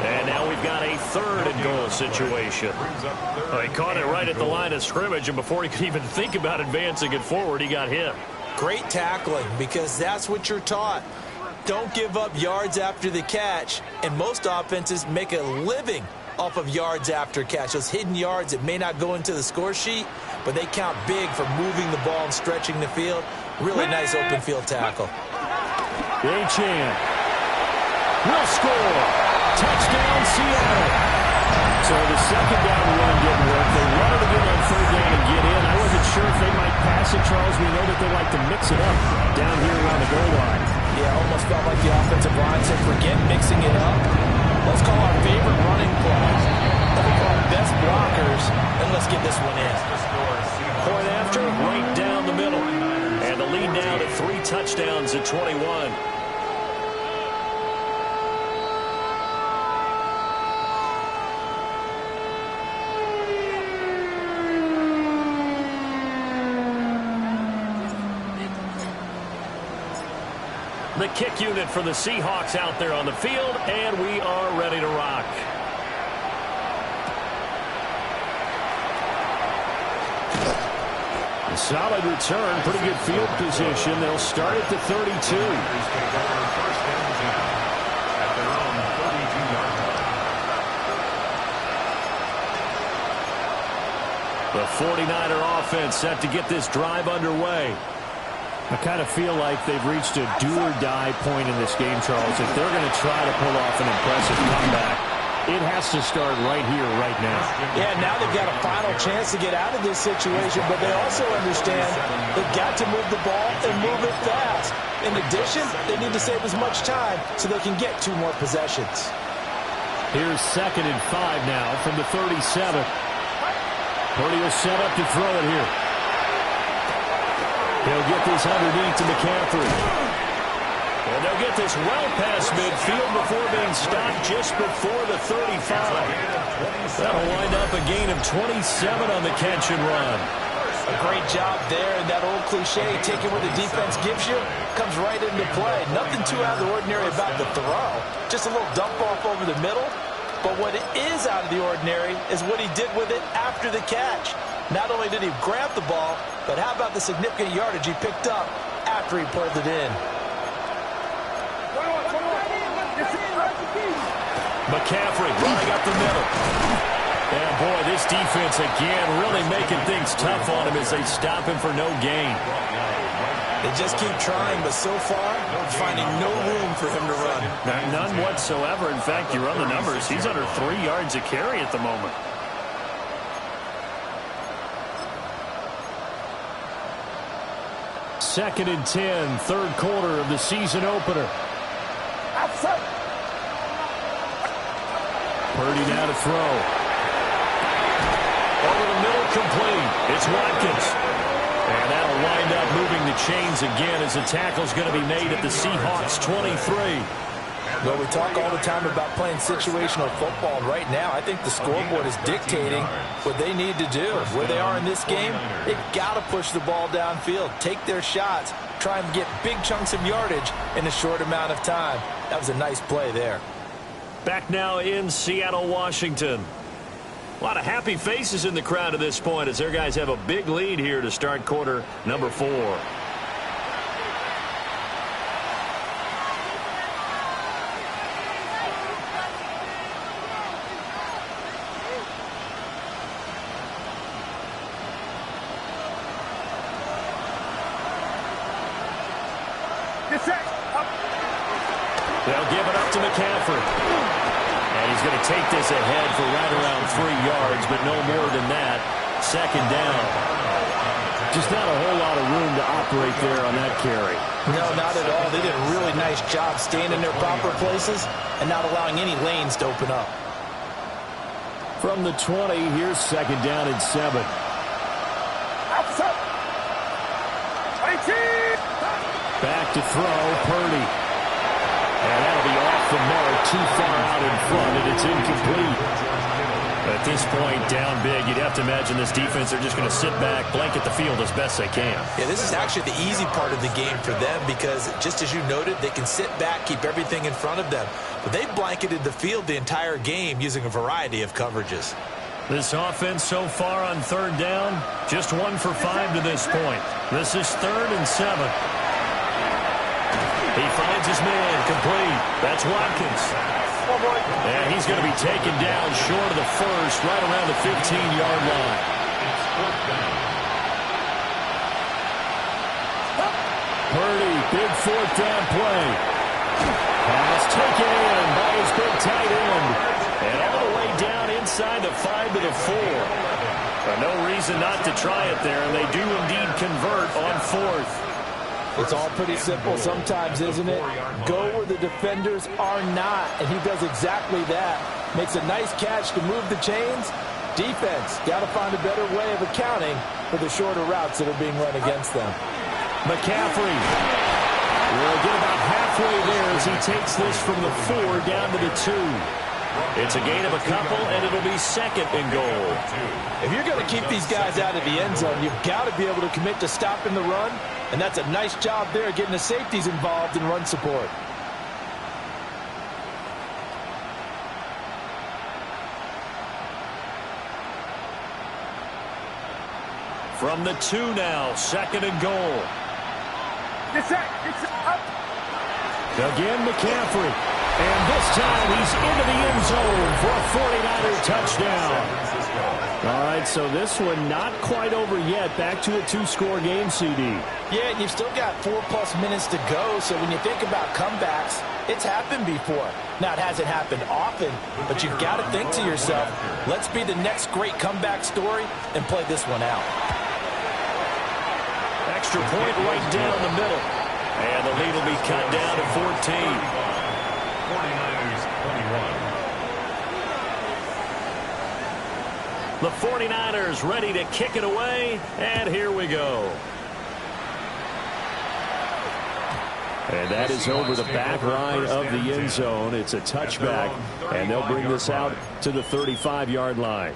And now we've got a 3rd and goal situation. Well, he caught it right at the line of scrimmage, and before he could even think about advancing it forward, he got hit. Great tackling, because that's what you're taught. Don't give up yards after the catch, and most offenses make a living off of yards after catch. Those hidden yards that may not go into the score sheet, but they count big for moving the ball and stretching the field. Really nice open field tackle. Achane will score. Touchdown, Seattle. So the 2nd down run didn't work. They wanted to get on 3rd down and get in. I wasn't sure if they might pass it, Charles. We know that they like to mix it up down here around the goal line. Yeah, almost felt like the offensive line said, forget mixing it up. Let's call our favorite running plays. Let's call our best blockers, and let's get this one in. Point after, right down the middle. And the lead now to 3 touchdowns at 21. The kick unit for the Seahawks out there on the field, and we are ready to rock. A solid return, pretty good field position. They'll start at the 32. The 49er offense set to get this drive underway. I kind of feel like they've reached a do-or-die point in this game, Charles. If they're going to try to pull off an impressive comeback, it has to start right here, right now. Yeah, now they've got a final chance to get out of this situation, but they also understand they've got to move the ball and move it fast. In addition, they need to save as much time so they can get 2 more possessions. Here's 2nd and 5 now from the 37. Purdy will set up to throw it here. He'll get this underneath to McCaffrey. And they'll get this well past midfield before being stopped just before the 35. That'll wind up a gain of 27 on the catch and run. A great job there, and that old cliche, taking what the defense gives you, comes right into play. Nothing too out of the ordinary about the throw. Just a little dump off over the middle. But what is out of the ordinary is what he did with it after the catch. Not only did he grab the ball, but how about the significant yardage he picked up after he pulled it in? McCaffrey running up the middle. And boy, this defense again really making things tough on him as they stop him for no gain. They just keep trying, but so far, finding no room for him to run. None whatsoever. In fact, you run the numbers, he's under 3 yards a carry at the moment. Second and 10, 3rd quarter of the season opener. Purdy now to throw. Over the middle, complete. It's Watkins. And that'll wind up moving the chains again as the tackle's going to be made at the Seahawks 23. Well, we talk all the time about playing situational football, and right now I think the scoreboard is dictating what they need to do. Where they are in this game, they've got to push the ball downfield, take their shots, try and get big chunks of yardage in a short amount of time. That was a nice play there. Back now in Seattle, Washington. A lot of happy faces in the crowd at this point as their guys have a big lead here to start quarter number 4. They'll give it up to McCaffrey. And he's going to take this ahead for right around 3 yards, but no more than that. 2nd down. Just not a whole lot of room to operate there on that carry. No, not at all. They did a really nice job staying in their proper places and not allowing any lanes to open up. From the 20, here's 2nd down and 7. Outside. 19. Back to throw, Purdy. And that'll be off the mark, too far out in front, and it's incomplete. At this point, down big, you'd have to imagine this defense, they're just going to sit back, blanket the field as best they can. Yeah, this is actually the easy part of the game for them because, just as you noted, they can sit back, keep everything in front of them. But they've blanketed the field the entire game using a variety of coverages. This offense so far on third down, just 1 for 5 to this point. This is 3rd and 7. He finds his man, complete. That's Watkins. And he's going to be taken down short of the first, right around the 15-yard line. Purdy, big 4th down play. Pass taken in by his big tight end. And all the way down inside the 5 to the 4. No reason not to try it there, and they do indeed convert on 4th. It's all pretty simple sometimes, isn't it? Go where the defenders are not, and he does exactly that. Makes a nice catch to move the chains. Defense, got to find a better way of accounting for the shorter routes that are being run against them. McCaffrey will get about halfway there as he takes this from the 4 down to the 2. It's a gain of a couple, and it'll be 2nd and goal. If you're going to keep these guys out of the end zone, you've got to be able to commit to stopping the run, and that's a nice job there getting the safeties involved in run support. From the 2 now, 2nd and goal. It's up. Again, McCaffrey. And this time he's into the end zone for a 49er touchdown. All right, so this one not quite over yet. Back to a 2-score game, CD. Yeah, and you've still got 4+ minutes to go, so when you think about comebacks, it's happened before. Now, it hasn't happened often, but you've got to think to yourself, let's be the next great comeback story and play this one out. Extra point right down the middle. And the lead will be cut down to 14. 49ers 21. The 49ers ready to kick it away, and here we go. And that is over the back line of the end zone. It's a touchback, and they'll bring this out to the 35-yard line.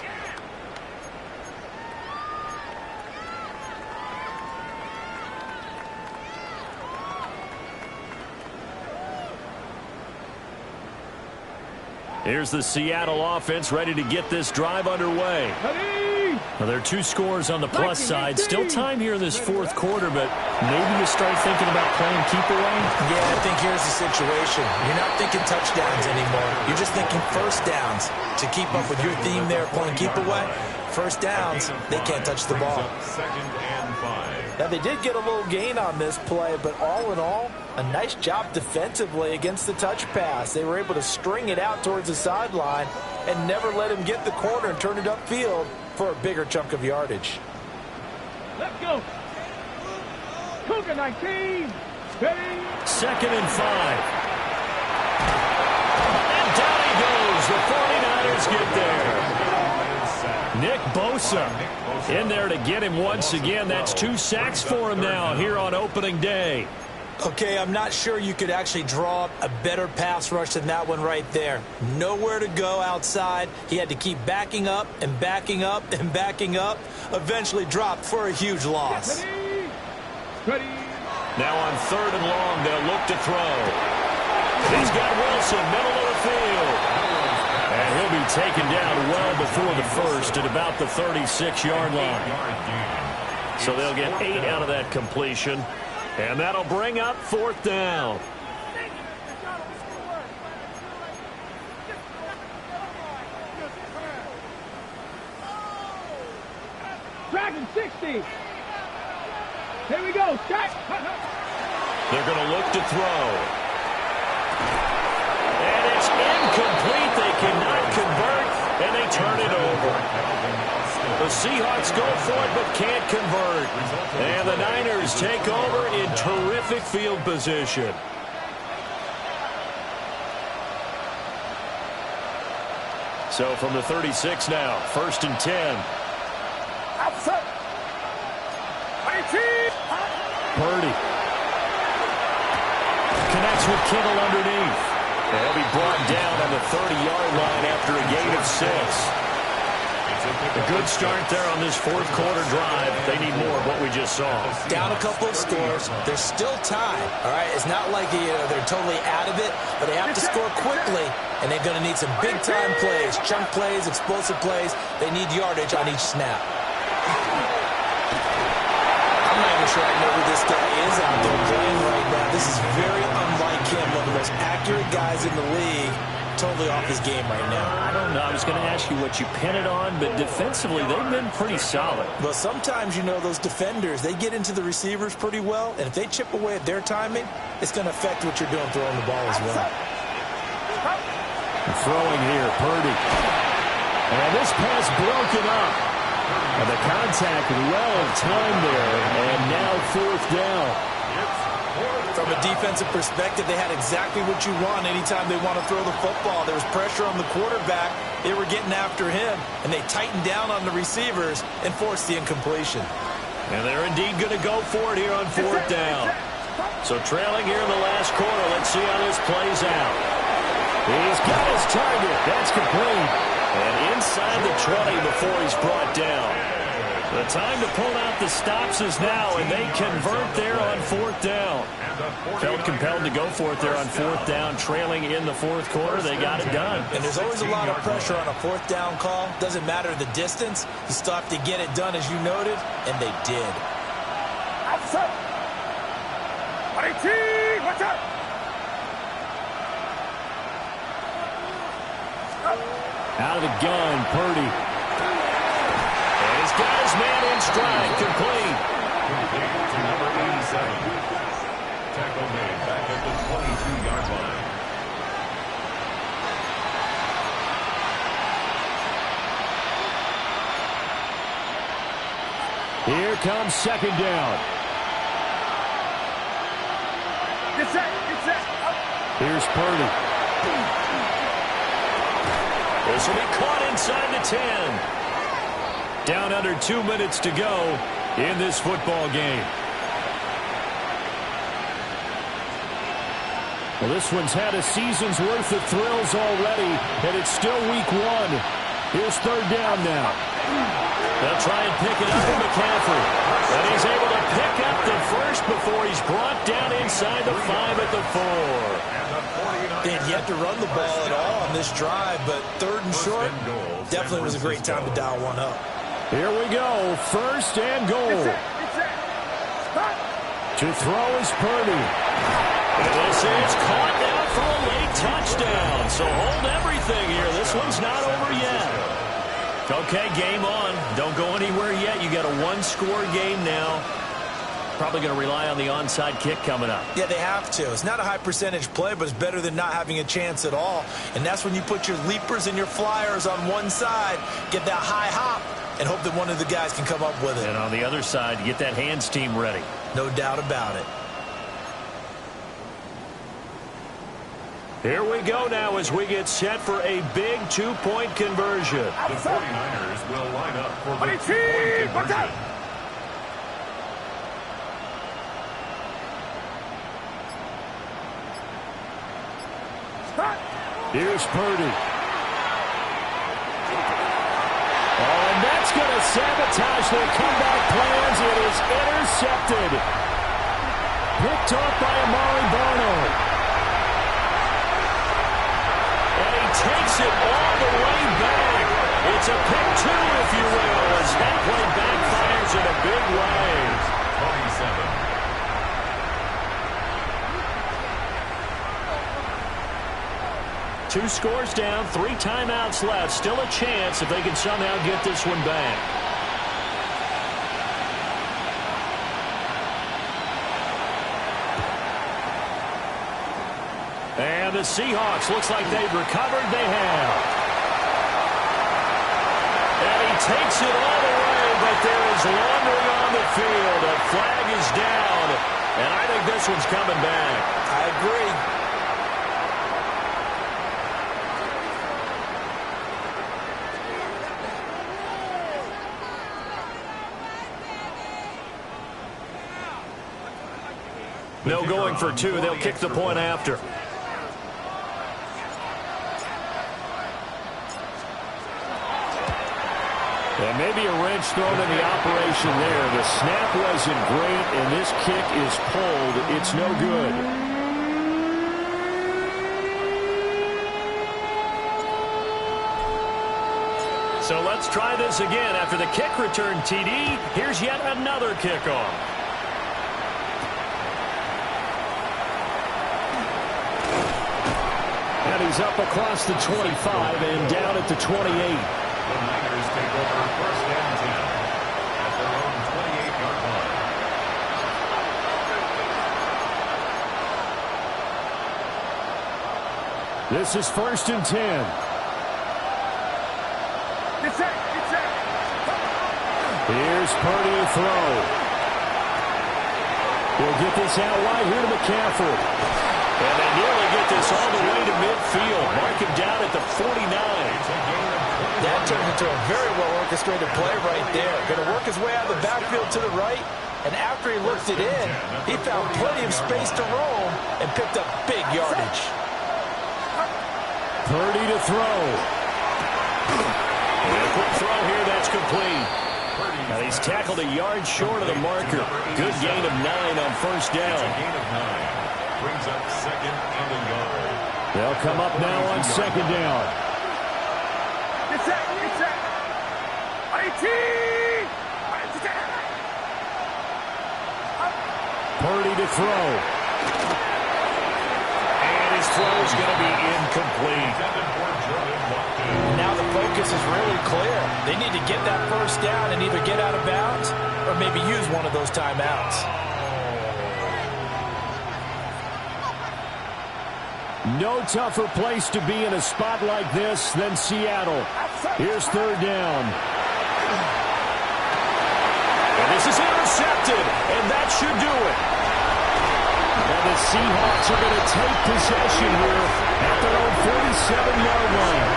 Here's the Seattle offense ready to get this drive underway. Well, there are 2 scores on the plus side. Still time here in this 4th quarter, but maybe you start thinking about playing keep away? Yeah, I think here's the situation. You're not thinking touchdowns anymore. You're just thinking first downs. To keep up with your theme there, playing keep away, first downs, they can't touch the ball. 2nd and 5. Now, they did get a little gain on this play, but all in all, a nice job defensively against the touch pass. They were able to string it out towards the sideline and never let him get the corner and turn it upfield for a bigger chunk of yardage. Let's go. Cougar 19. Ready. 2nd and 5. And down he goes. The 49ers get there. Nick Bosa in there to get him once again. That's 2 sacks for him now here on opening day. Okay, I'm not sure you could actually draw up a better pass rush than that one right there. Nowhere to go outside. He had to keep backing up and backing up and backing up. Eventually dropped for a huge loss. Ready. Now on 3rd and long, they'll look to throw. He's got Wilson, middle of the field. And he'll be taken down well before the first at about the 36-yard line. So they'll get 8 out of that completion. And that'll bring up 4th down. Dragon 60. Here we go. Shot. They're going to look to throw. And it's incomplete. They cannot convert, and they turn it over. The Seahawks go for it but can't convert. And the Niners take over in terrific field position. So from the 36 now, 1st and 10. Outside. 19. Purdy. connects with Kittle underneath. And he'll be brought down on the 30-yard line after a gain of 6. A good start there on this fourth quarter drive. They need more of what we just saw. Down a couple of scores. They're still tied. All right, it's not like they're totally out of it, but they have to score quickly, and they're going to need some big-time plays, chunk plays, explosive plays. They need yardage on each snap. I'm not even sure I know who this guy is out there playing right now. This is very unlike him, one of the most accurate guys in the league. Totally off his game right now. I don't know. I was going to ask you what you pin it on, but defensively, they've been pretty solid. Well, sometimes, those defenders, they get into the receivers pretty well, and if they chip away at their timing, it's going to affect what you're doing throwing the ball as well. Throwing here, Purdy. And this pass broken up. And the contact well timed there, and now fourth down. From a defensive perspective, they had exactly what you want anytime they want to throw the football. There was pressure on the quarterback. They were getting after him, and they tightened down on the receivers and forced the incompletion. And they're indeed going to go for it here on fourth down. So trailing here in the last quarter, let's see how this plays out. He's got his target. That's complete. And inside the 20 before he's brought down. The time to pull out the stops is now, and they convert there on fourth down. Felt compelled to go for it there on fourth down, trailing in the fourth quarter. They got it done. And there's always a lot of pressure on a fourth down call. Doesn't matter the distance. You still have to get it done, as you noted, and they did. Outside. Watch out. Out of the gun, Purdy. And he's got his man in stride, complete. To number 87. Tackle made back at the 22-yard line. Here comes second down. Get set. Here's Purdy. This will be caught inside the 10. Down under 2 minutes to go in this football game. Well, this one's had a season's worth of thrills already, and it's still week 1. Here's third down now. They'll try and pick it up for McCaffrey. And he's able to pick up the first before he's brought down inside the 5 at the 4. They had yet to run the ball at all on this drive, but third and short definitely was a great time to dial one up. Here we go, first and goal. To throw is Purdy. And this is caught now for a late touchdown. So hold everything here. This one's not over yet. Okay, game on. Don't go anywhere yet. You got a one-score game now. Probably going to rely on the onside kick coming up. Yeah, they have to. It's not a high percentage play, but it's better than not having a chance at all. And that's when you put your leapers and your flyers on one side, get that high hop, and hope that one of the guys can come up with it. And on the other side, get that hands team ready. No doubt about it. Here we go now as we get set for a big two-point conversion. The 49ers will line up for the two-point conversion. Here's Purdy. Oh, and that's going to sabotage their comeback plans. It is intercepted. Picked off by Amari Barno. And he takes it all the way back. It's a pick two, if you will, as that play backfires in a big way. 27. Two scores down, 3 timeouts left. Still a chance if they can somehow get this one back. And the Seahawks, looks like they've recovered. They have. And he takes it all the way, but there is laundering on the field. A flag is down, and I think this one's coming back. I agree. No going for two. They'll kick the point after. And maybe a wrench thrown in the operation there. The snap wasn't great, and this kick is pulled. It's no good. So let's try this again. After the kick return TD, here's yet another kickoff. And he's up across the 25 and down at the 28. The Niners take over first and 10 at their own 28-yard line. This is first and 10. Here's Purdy to throw. He'll get this out wide here to McCaffrey. And they nearly get this all the way to midfield. Mark him down at the 49. That turned into a very well-orchestrated play right there. Going to work his way out of the backfield to the right, and after he looked it in, he found plenty of space to roam and picked up big yardage. Purdy to throw. And a quick throw here, that's complete. Now he's tackled a yard short of the marker. Good gain of 9 on first down. Gain of 9 brings up second and a yard. They'll come up now on second down. Purdy to throw. And his throw is going to be incomplete. Now the focus is really clear. They need to get that first down and either get out of bounds or maybe use one of those timeouts. No tougher place to be in a spot like this than Seattle. Here's third down. And this is intercepted, and that should do it. And the Seahawks are going to take possession here at their own 47-yard line.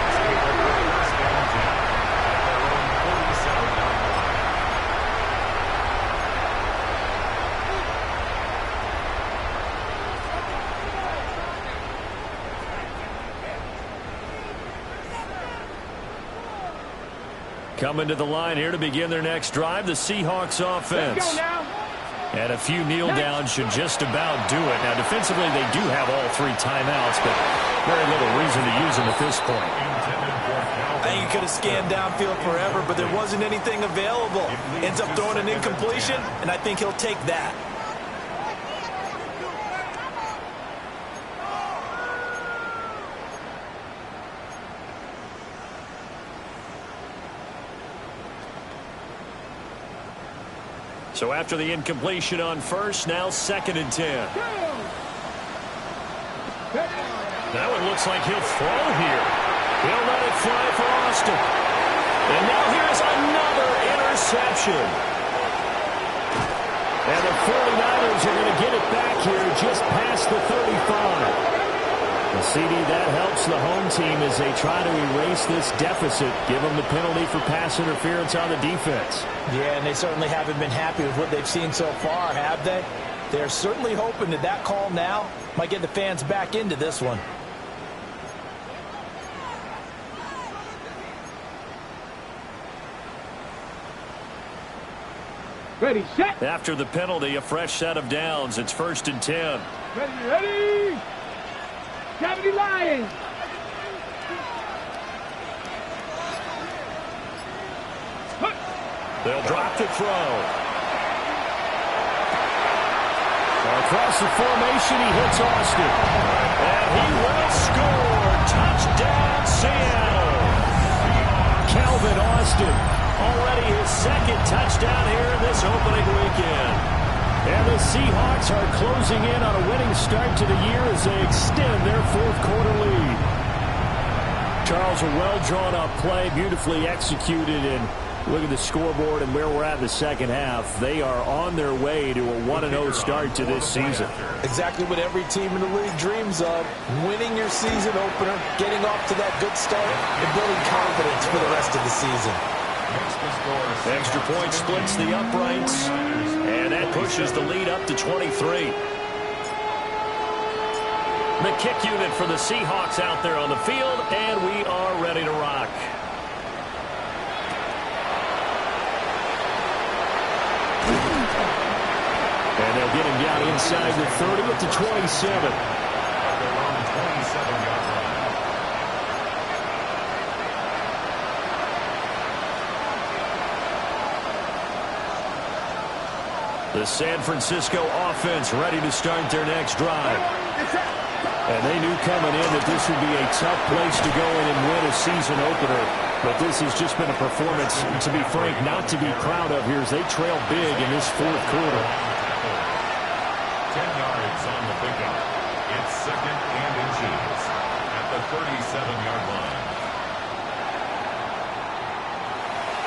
Coming to the line here to begin their next drive, the Seahawks offense. And a few kneel downs should just about do it. Now, defensively, they do have all 3 timeouts, but very little reason to use them at this point. I think he could have scanned downfield forever, but there wasn't anything available. Ends up throwing an incompletion, and I think he'll take that. So after the incompletion on first, now second and 10. That one looks like he'll throw here. He'll let it fly for Austin. And now here's another interception. And the 49ers are going to get it back here just past the 35. The CD, that helps the home team as they try to erase this deficit. Give them the penalty for pass interference on the defense. Yeah, and they certainly haven't been happy with what they've seen so far, have they? They're certainly hoping that that call now might get the fans back into this one. Ready, set. After the penalty, a fresh set of downs. It's first and 10. Ready. Cavity Lions. They'll drop to throw. Across the formation, he hits Austin. And he will score. Touchdown, Seattle. Calvin Austin. Already his second touchdown here in this opening weekend. And the Seahawks are closing in on a winning start to the year as they extend their 4th quarter lead. Charles, a well-drawn-up play, beautifully executed, and look at the scoreboard and where we're at in the second half. They are on their way to a 1-0 start to this season. Exactly what every team in the league dreams of. Winning your season opener, getting off to that good start, and building confidence for the rest of the season. Extra point splits the uprights, and that pushes the lead up to 23. The kick unit for the Seahawks out there on the field, and we are ready to rock. And they'll get him down inside the 30 at the 27. At their own 27-yard line. The San Francisco offense ready to start their next drive. And they knew coming in that this would be a tough place to go in and win a season opener. But this has just been a performance, to be frank, not to be proud of here as they trail big in this fourth quarter. 10 yards on the pickup. It's second and inches at the 37-yard line.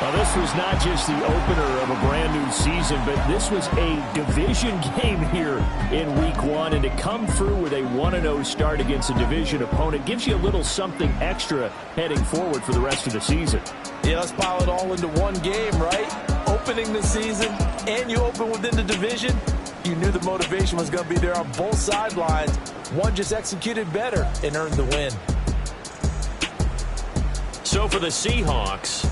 Now, this was not just the opener of a brand-new season, but this was a division game here in Week 1. And to come through with a 1-0 start against a division opponent gives you a little something extra heading forward for the rest of the season. Yeah, let's pile it all into one game, right? Opening the season, and you open within the division. You knew the motivation was going to be there on both sidelines. One just executed better and earned the win. So for the Seahawks,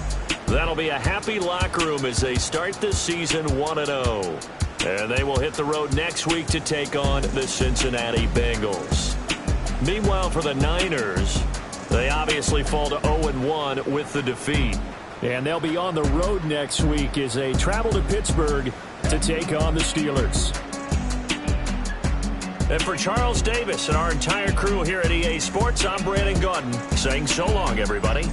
that'll be a happy locker room as they start this season 1-0. And they will hit the road next week to take on the Cincinnati Bengals. Meanwhile, for the Niners, they obviously fall to 0-1 with the defeat. And they'll be on the road next week as they travel to Pittsburgh to take on the Steelers. And for Charles Davis and our entire crew here at EA Sports, I'm Brandon Gaudin saying so long, everybody.